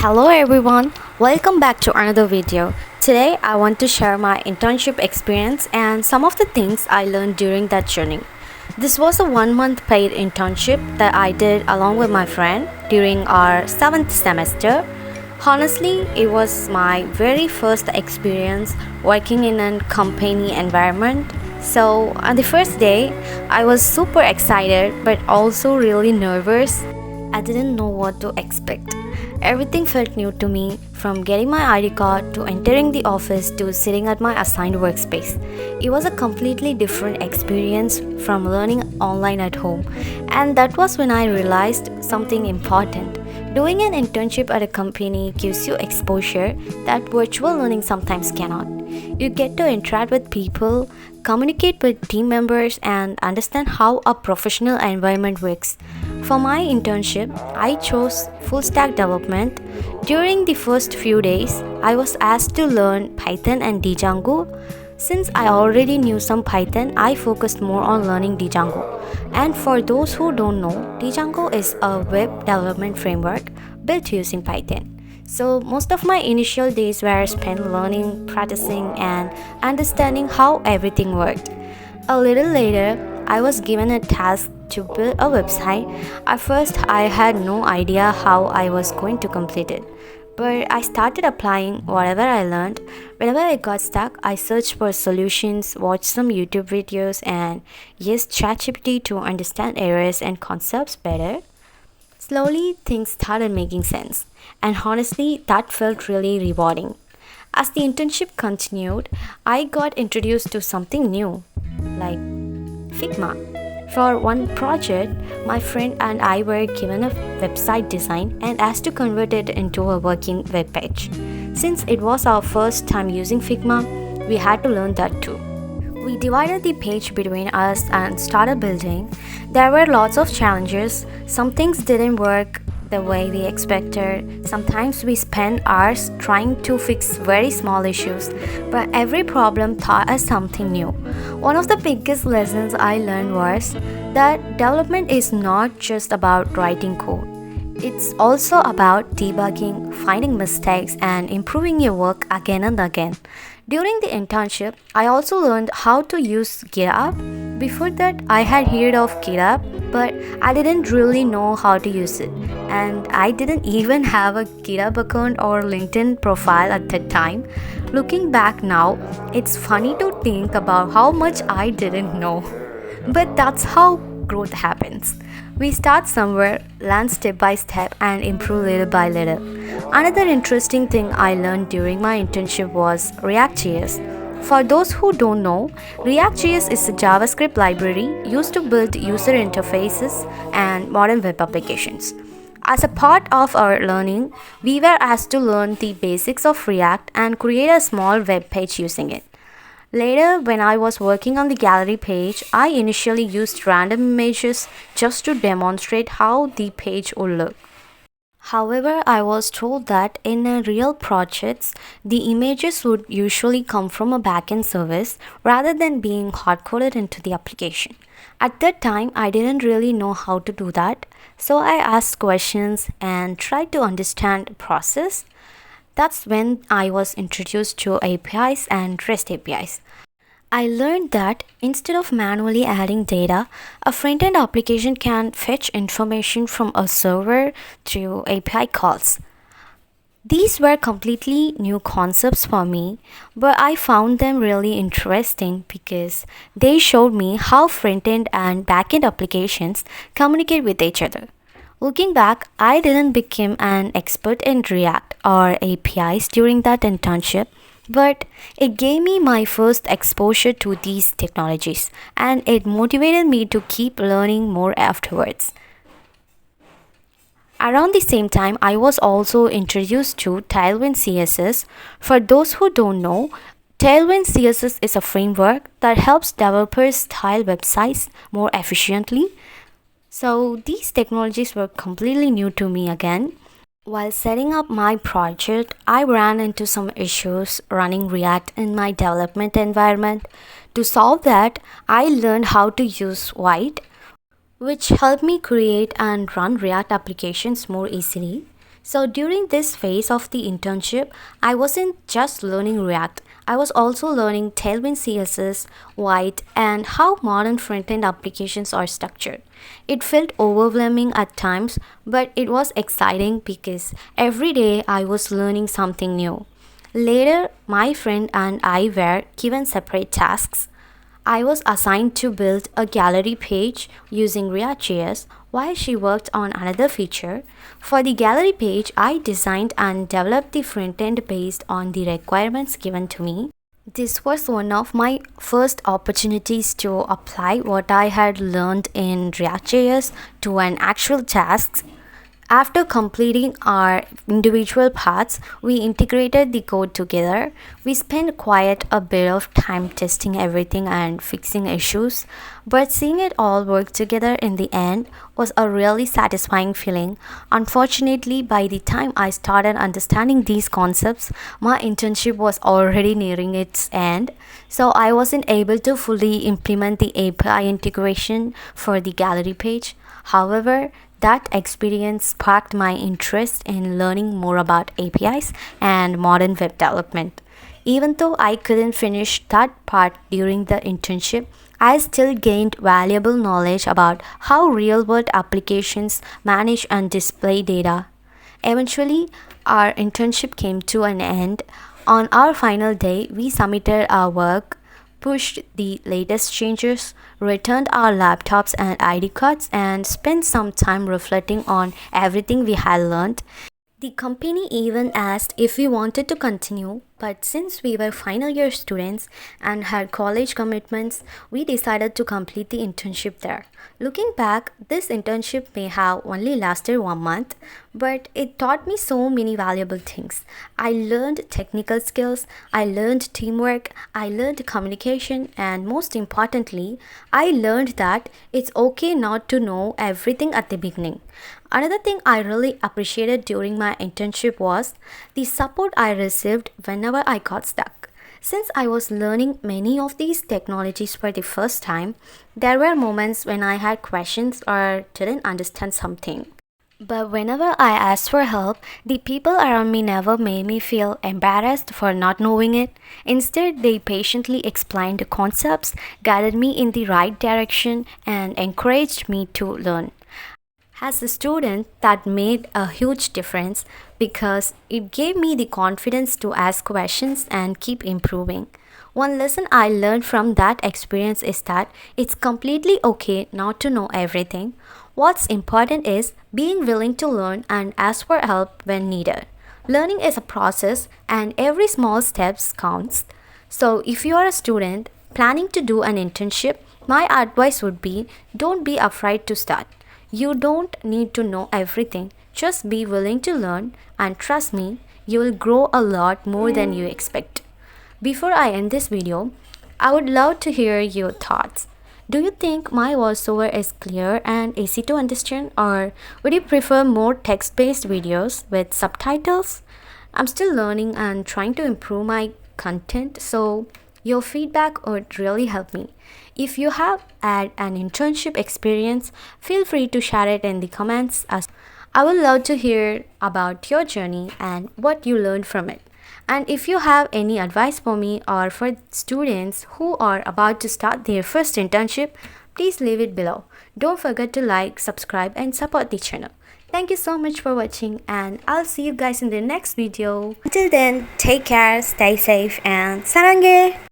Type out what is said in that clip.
Hello everyone, welcome back to another video. Today I want to share my internship experience and some of the things I learned during that journey. This was a 1 month paid internship that I did along with my friend during our 7th semester. Honestly, it was my very first experience working in a company environment. So, on the first day, I was super excited but also really nervous. I didn't know what to expect. Everything felt new to me, from getting my ID card to entering the office to sitting at my assigned workspace. It was a completely different experience from learning online at home, and that was when I realized something important. Doing an internship at a company gives you exposure that virtual learning sometimes cannot. You get to interact with people, communicate with team members, and understand how a professional environment works. For my internship, I chose full stack development. During the first few days, I was asked to learn Python and Django. Since I already knew some Python, I focused more on learning Django. And for those who don't know, Django is a web development framework built using Python. So most of my initial days were spent learning, practicing, and understanding how everything worked. A little later, I was given a task to build a website. At first, I had no idea how I was going to complete it. But I started applying whatever I learned. Whenever I got stuck, I searched for solutions, watched some YouTube videos, and used ChatGPT to understand errors and concepts better. Slowly, things started making sense, and honestly, that felt really rewarding. As the internship continued, I got introduced to something new, like Figma. For one project, my friend and I were given a website design and asked to convert it into a working web page. Since it was our first time using Figma, we had to learn that too. We divided the page between us and started building. There were lots of challenges. Some things didn't work the way we expected. Sometimes we spent hours trying to fix very small issues, but every problem taught us something new. One of the biggest lessons I learned was that development is not just about writing code. It's also about debugging, finding mistakes, and improving your work again and again. During the internship, I also learned how to use GitHub. Before that, I had heard of GitHub, but I didn't really know how to use it. And I didn't even have a GitHub account or LinkedIn profile at that time. Looking back now, it's funny to think about how much I didn't know. But that's how growth happens. We start somewhere, learn step by step, and improve little by little. Another interesting thing I learned during my internship was ReactJS. For those who don't know, ReactJS is a JavaScript library used to build user interfaces and modern web applications. As a part of our learning, we were asked to learn the basics of React and create a small web page using it. Later, when I was working on the gallery page, I initially used random images just to demonstrate how the page would look. However, I was told that in real projects, the images would usually come from a backend service rather than being hard-coded into the application. At that time, I didn't really know how to do that, so I asked questions and tried to understand the process. That's when I was introduced to APIs and REST APIs. I learned that instead of manually adding data, a front-end application can fetch information from a server through API calls. These were completely new concepts for me, but I found them really interesting because they showed me how front-end and back-end applications communicate with each other. Looking back, I didn't become an expert in React or APIs during that internship, but it gave me my first exposure to these technologies and it motivated me to keep learning more afterwards. Around the same time, I was also introduced to Tailwind CSS. For those who don't know, Tailwind CSS is a framework that helps developers style websites more efficiently. So these technologies were completely new to me again. While setting up my project, I ran into some issues running React in my development environment. To solve that, I learned how to use Vite, which helped me create and run React applications more easily. So during this phase of the internship, I wasn't just learning React. I was also learning Tailwind CSS, Vite, and how modern front-end applications are structured. It felt overwhelming at times, but it was exciting because every day I was learning something new. Later, my friend and I were given separate tasks. I was assigned to build a gallery page using ReactJS while she worked on another feature. For the gallery page, I designed and developed the front end based on the requirements given to me. This was one of my first opportunities to apply what I had learned in ReactJS to an actual task. After completing our individual parts, we integrated the code together. We spent quite a bit of time testing everything and fixing issues, but seeing it all work together in the end was a really satisfying feeling. Unfortunately, by the time I started understanding these concepts, my internship was already nearing its end, so I wasn't able to fully implement the API integration for the gallery page. However, that experience sparked my interest in learning more about APIs and modern web development. Even though I couldn't finish that part during the internship, I still gained valuable knowledge about how real world applications manage and display data. Eventually, our internship came to an end. On our final day, we submitted our work, pushed the latest changes, returned our laptops and ID cards, and spent some time reflecting on everything we had learned. The company even asked if we wanted to continue, but since we were final year students and had college commitments, we decided to complete the internship there. Looking back, this internship may have only lasted 1 month, but it taught me so many valuable things. I learned technical skills, I learned teamwork, I learned communication, and most importantly, I learned that it's okay not to know everything at the beginning. Another thing I really appreciated during my internship was the support I received whenever I got stuck. Since I was learning many of these technologies for the first time, there were moments when I had questions or didn't understand something. But whenever I asked for help, the people around me never made me feel embarrassed for not knowing it. Instead, they patiently explained the concepts, guided me in the right direction, and encouraged me to learn. As a student, that made a huge difference because it gave me the confidence to ask questions and keep improving. One lesson I learned from that experience is that it's completely okay not to know everything. What's important is being willing to learn and ask for help when needed. Learning is a process and every small step counts. So if you are a student planning to do an internship, my advice would be don't be afraid to start. You don't need to know everything, just be willing to learn, and trust me, you will grow a lot more than you expect. Before I end this video, I would love to hear your thoughts. Do you think my voiceover is clear and easy to understand, or would you prefer more text-based videos with subtitles? I'm still learning and trying to improve my content, so your feedback would really help me. If you have had an internship experience, feel free to share it in the comments as I would love to hear about your journey and what you learned from it. And if you have any advice for me or for students who are about to start their first internship, please leave it below. Don't forget to like, subscribe and support the channel. Thank you so much for watching and I'll see you guys in the next video. Until then, take care, stay safe and sarange!